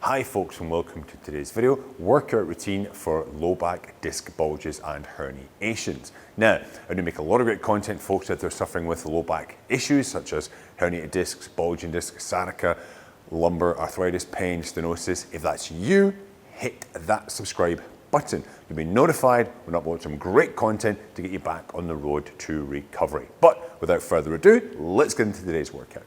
Hi folks, and welcome to today's video, workout routine for low back disc bulges and herniations. Now, I do make a lot of great content for folks that are suffering with low back issues such as herniated discs, bulging discs, sciatica, lumbar, arthritis, pain, stenosis. If that's you, hit that subscribe button. You'll be notified when I upload some great content to get you back on the road to recovery. But without further ado, let's get into today's workout.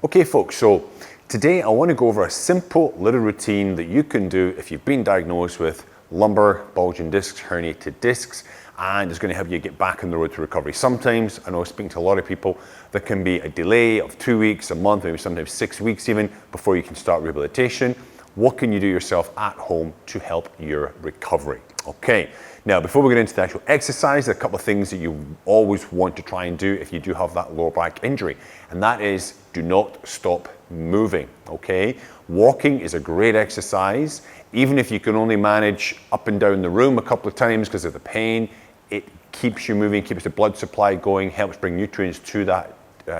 Okay folks, so today I want to go over a simple little routine that you can do if you've been diagnosed with lumbar, bulging discs, herniated discs, and it's going to help you get back on the road to recovery. Sometimes, I know speaking to a lot of people, there can be a delay of 2 weeks, a month, maybe sometimes 6 weeks even, before you can start rehabilitation. What can you do yourself at home to help your recovery? Okay, now before we get into the actual exercise, there are a couple of things that you always want to try and do if you do have that lower back injury, and that is do not stop moving, okay? Walking is a great exercise. Even if you can only manage up and down the room a couple of times because of the pain, it keeps you moving, keeps the blood supply going, helps bring nutrients to that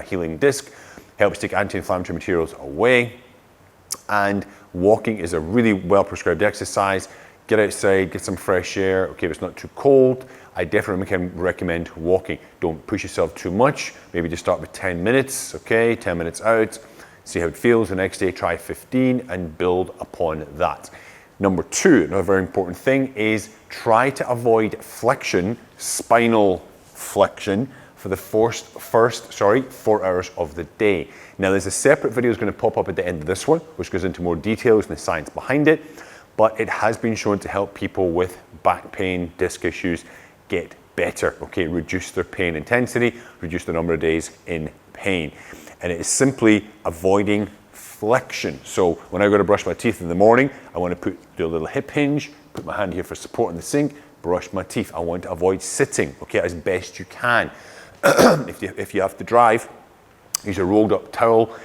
healing disc, helps take anti-inflammatory materials away, and walking is a really well-prescribed exercise. Get outside, get some fresh air. Okay, if it's not too cold, I definitely can recommend walking. Don't push yourself too much. Maybe just start with 10 minutes, okay? 10 minutes out, see how it feels. The next day, try 15 and build upon that. Number two, another very important thing is try to avoid flexion, spinal flexion, for the first 4 hours of the day. Now, there's a separate video that's going to pop up at the end of this one, which goes into more details and the science behind it. But it has been shown to help people with back pain, disc issues get better, okay? Reduce their pain intensity, reduce the number of days in pain. And it is simply avoiding flexion. So when I go to brush my teeth in the morning, I want to do a little hip hinge, put my hand here for support in the sink, brush my teeth. I want to avoid sitting, okay, as best you can. If you have to drive, use a rolled up towel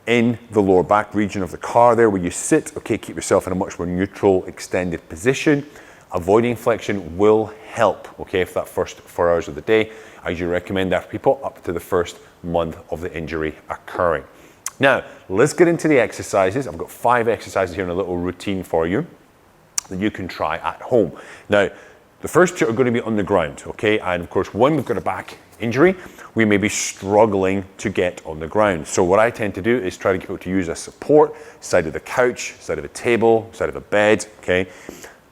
in the lower back region of the car there where you sit, okay, keep yourself in a much more neutral, extended position. Avoiding flexion will help, okay, for that first 4 hours of the day. I usually recommend that for people up to the first month of the injury occurring. Now, let's get into the exercises. I've got 5 exercises here in a little routine for you that you can try at home. Now, the first 2 are going to be on the ground, okay, and of course, when we've got a back injury, we may be struggling to get on the ground. So what I tend to do is try to get people to use a support, side of the couch, side of a table, side of a bed, okay?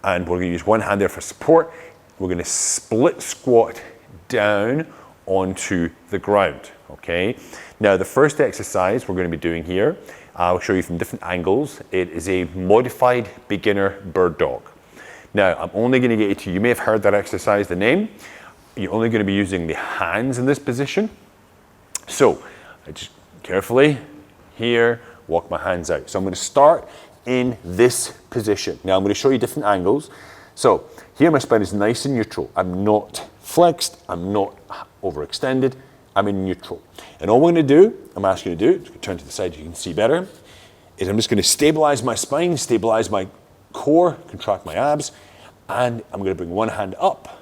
And we're gonna use one hand there for support. We're gonna split squat down onto the ground, okay? Now, the first exercise we're gonna be doing here, I'll show you from different angles. It is a modified beginner bird dog. Now, I'm only gonna get you to, you may have heard that exercise, the name. You're only going to be using the hands in this position. So I just carefully here walk my hands out. So I'm going to start in this position. Now I'm going to show you different angles. So here my spine is nice and neutral. I'm not flexed. I'm not overextended. I'm in neutral. And all I'm going to do, I'm asking you to do, turn to the side so you can see better, is I'm just going to stabilize my spine, stabilize my core, contract my abs, and I'm going to bring one hand up,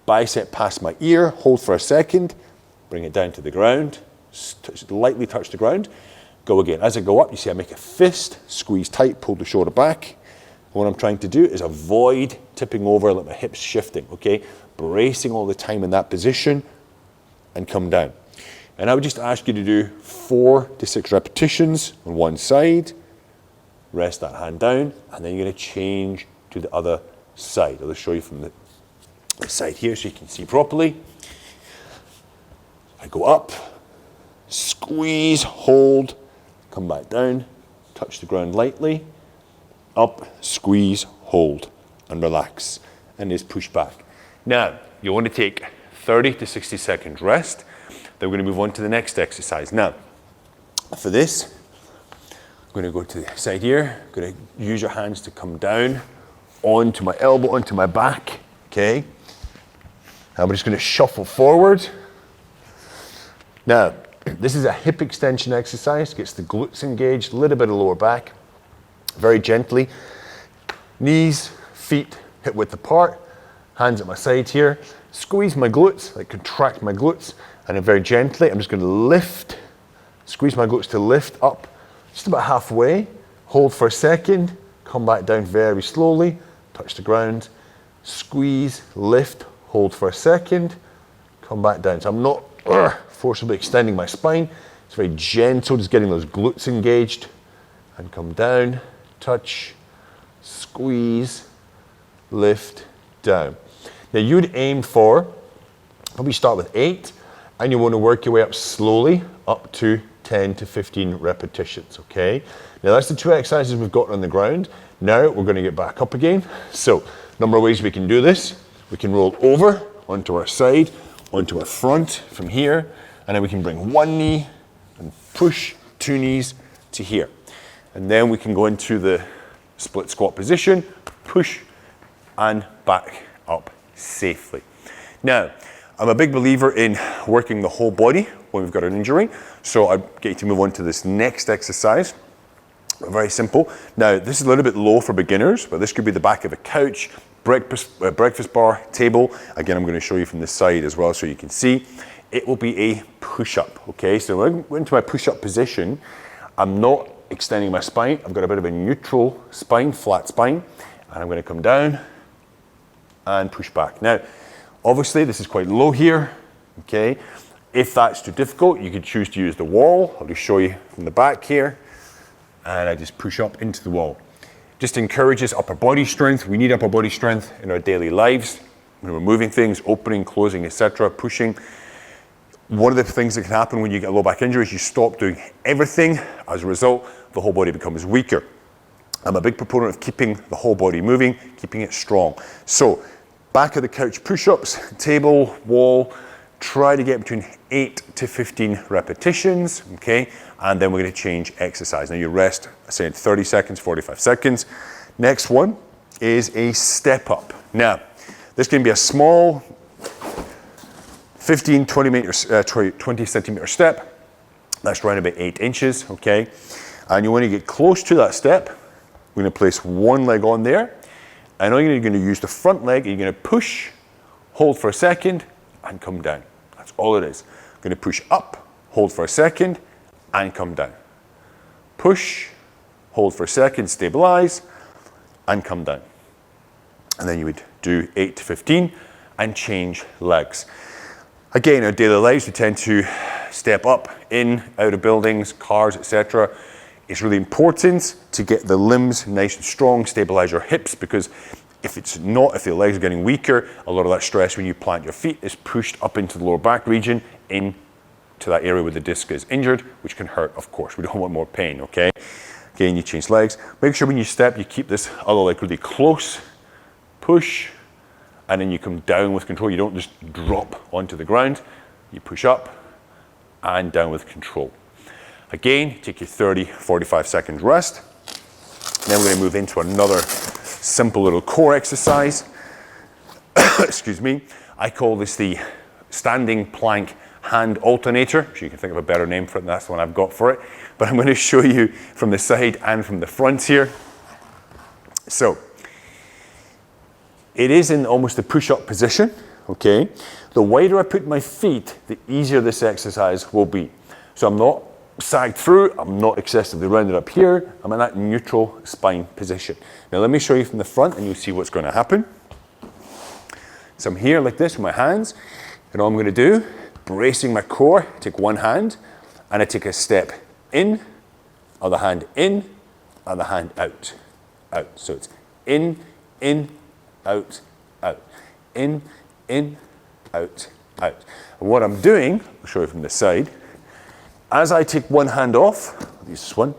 bicep past my ear, hold for a second, bring it down to the ground, lightly touch the ground, go again. As I go up, you see I make a fist, squeeze tight, pull the shoulder back. And what I'm trying to do is avoid tipping over, let my hips shifting, okay? Bracing all the time in that position and come down. And I would just ask you to do 4 to 6 repetitions on one side, rest that hand down, and then you're gonna change to the other side. I'll show you from the side here so you can see properly. I go up, squeeze, hold, come back down, touch the ground lightly, up, squeeze, hold, and relax, and just push back. Now, you want to take 30 to 60 seconds rest. Then we're going to move on to the next exercise. Now, for this, I'm going to go to the side here. I'm going to use your hands to come down onto my elbow, onto my back, okay? I'm just going to shuffle forward. Now, this is a hip extension exercise, gets the glutes engaged, a little bit of lower back, very gently. Knees, feet hip width apart, hands at my side here. Squeeze my glutes, like contract my glutes, and then very gently, I'm just going to lift Squeeze my glutes to lift up just about halfway. Hold for a second. Come back down very slowly. Touch the ground. Squeeze, lift, hold for a second. Come back down. So I'm not forcibly extending my spine. It's very gentle, just getting those glutes engaged. And come down, touch, squeeze, lift, down. Now you would aim for, probably start with 8, and you want to work your way up slowly up to 10 to 15 repetitions, okay? Now that's the 2 exercises we've got on the ground. Now we're going to get back up again. So, number of ways we can do this. We can roll over onto our side, onto our front from here, and then we can bring one knee and push 2 knees to here. And then we can go into the split squat position, push and back up safely. Now, I'm a big believer in working the whole body when we've got an injury. So I get you to move on to this next exercise. Very simple. Now, this is a little bit low for beginners, but this could be the back of a couch, breakfast bar, table. Again, I'm going to show you from this side as well so you can see. It will be a push-up, okay? So when I go into my push-up position, I'm not extending my spine. I've got a bit of a neutral spine, flat spine, and I'm going to come down and push back. Now, obviously, this is quite low here, okay? If that's too difficult, you could choose to use the wall. I'll just show you from the back here. And I just push up into the wall. Just encourages upper body strength. We need upper body strength in our daily lives. When we're moving things, opening, closing, etc., pushing. One of the things that can happen when you get a low back injury is you stop doing everything. As a result, the whole body becomes weaker. I'm a big proponent of keeping the whole body moving, keeping it strong. So, back of the couch push-ups, table, wall, try to get between 8 to 15 repetitions, okay? And then we're going to change exercise. Now you rest, I said 30 seconds, 45 seconds. Next one is a step up. Now, this can be a small 15, 20 centimeter step. That's around about 8 inches, okay? And you want to get close to that step. We're going to place one leg on there. And all you're going to use the front leg, you're going to push, hold for a second, and come down. That's all it is. I'm going to push up, hold for a second, and come down. Push, hold for a second, stabilize, and come down. And then you would do 8 to 15 and change legs. Again, our daily lives, we tend to step up, in, out of buildings, cars, etc. It's really important to get the limbs nice and strong, stabilize your hips, because if the legs are getting weaker, a lot of that stress when you plant your feet is pushed up into the lower back region, into that area where the disc is injured, which can hurt, of course. We don't want more pain, okay? Again, you change legs. Make sure when you step, you keep this other leg really close, push, and then you come down with control. You don't just drop onto the ground. You push up and down with control. Again, take your 30, 45 seconds rest. Then we're going to move into another simple little core exercise. Excuse me. I call this the standing plank hand alternator. So you can think of a better name for it, and that's the one I've got for it. But I'm going to show you from the side and from the front here. So, it is in almost a push-up position, okay? The wider I put my feet, the easier this exercise will be. So I'm not sagged through, I'm not excessively rounded up here, I'm in that neutral spine position. Now let me show you from the front and you'll see what's going to happen. So I'm here like this with my hands, and all I'm going to do, bracing my core, take one hand, and I take a step in, other hand in, other hand out, out. So it's in, out, out, in, out, out. And what I'm doing, I'll show you from this side, as I take one hand off, I'll use this one,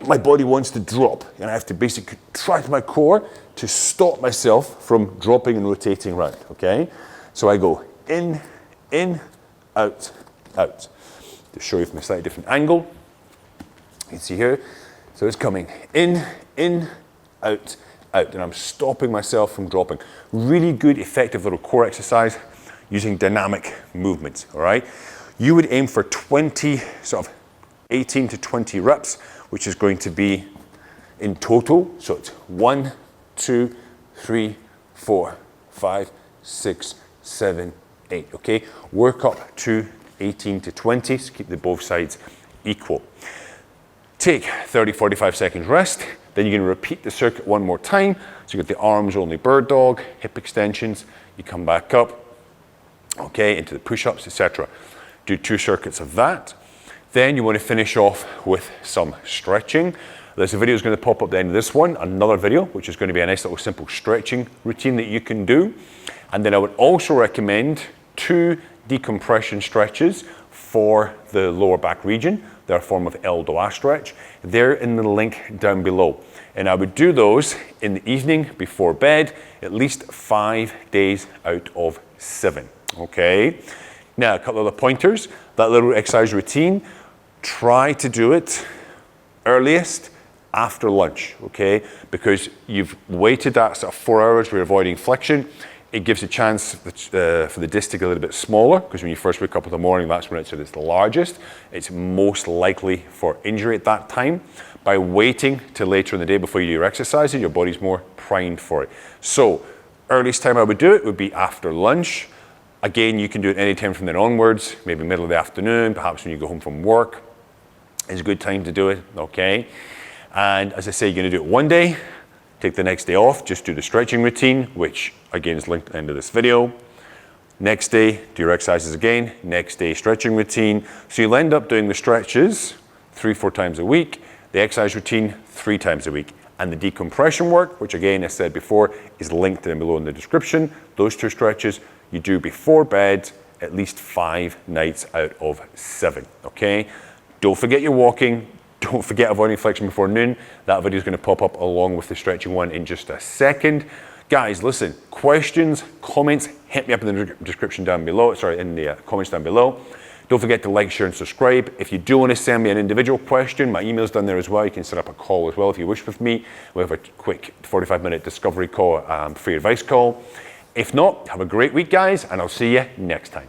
my body wants to drop, and I have to basically contract my core to stop myself from dropping and rotating around, okay? So I go in, out, out. To show you from a slightly different angle, you can see here, so it's coming in, out, out, and I'm stopping myself from dropping. Really good, effective little core exercise using dynamic movements, all right? You would aim for 20, sort of 18 to 20 reps, which is going to be in total. So it's 1, 2, 3, 4, 5, 6, 7, 8, okay? Work up to 18 to 20, so keep the both sides equal. Take 30, 45 seconds rest, then you're gonna repeat the circuit one more time. So you got the arms only bird dog, hip extensions, you come back up, okay, into the push-ups, etc. Do 2 circuits of that. Then you want to finish off with some stretching. There's a video that's going to pop up at the end of this one, another video, which is going to be a nice little simple stretching routine that you can do. And then I would also recommend 2 decompression stretches for the lower back region. They're a form of elbow stretch. They're in the link down below. And I would do those in the evening before bed, at least 5 days out of 7, okay? Now, a couple of other pointers. That little exercise routine, try to do it earliest after lunch, okay? Because you've waited that sort of 4 hours, we're avoiding flexion. It gives a chance for the disc to get a little bit smaller, because when you first wake up in the morning, that's when it's at its largest. It's most likely for injury at that time. By waiting till later in the day before you do your exercises, your body's more primed for it. So, earliest time I would do it would be after lunch. Again, you can do it any time from then onwards, maybe middle of the afternoon, perhaps when you go home from work. It's a good time to do it, okay? And as I say, you're gonna do it one day, take the next day off, just do the stretching routine, which again is linked at the end of this video. Next day, do your exercises again, next day stretching routine. So you'll end up doing the stretches 3-4 times a week, the exercise routine 3 times a week. And the decompression work, which again, as said before, is linked down below in the description. Those 2 stretches you do before bed at least 5 nights out of 7, okay? Don't forget your walking. Don't forget avoiding flexion before noon. That video is going to pop up along with the stretching one in just a second. Guys, listen, questions, comments, hit me up in the description down below, in the comments down below. Don't forget to like, share, and subscribe. If you do want to send me an individual question, my email's down there as well. You can set up a call as well if you wish with me. We have a quick 45-minute discovery call, free advice call. If not, have a great week, guys, and I'll see you next time.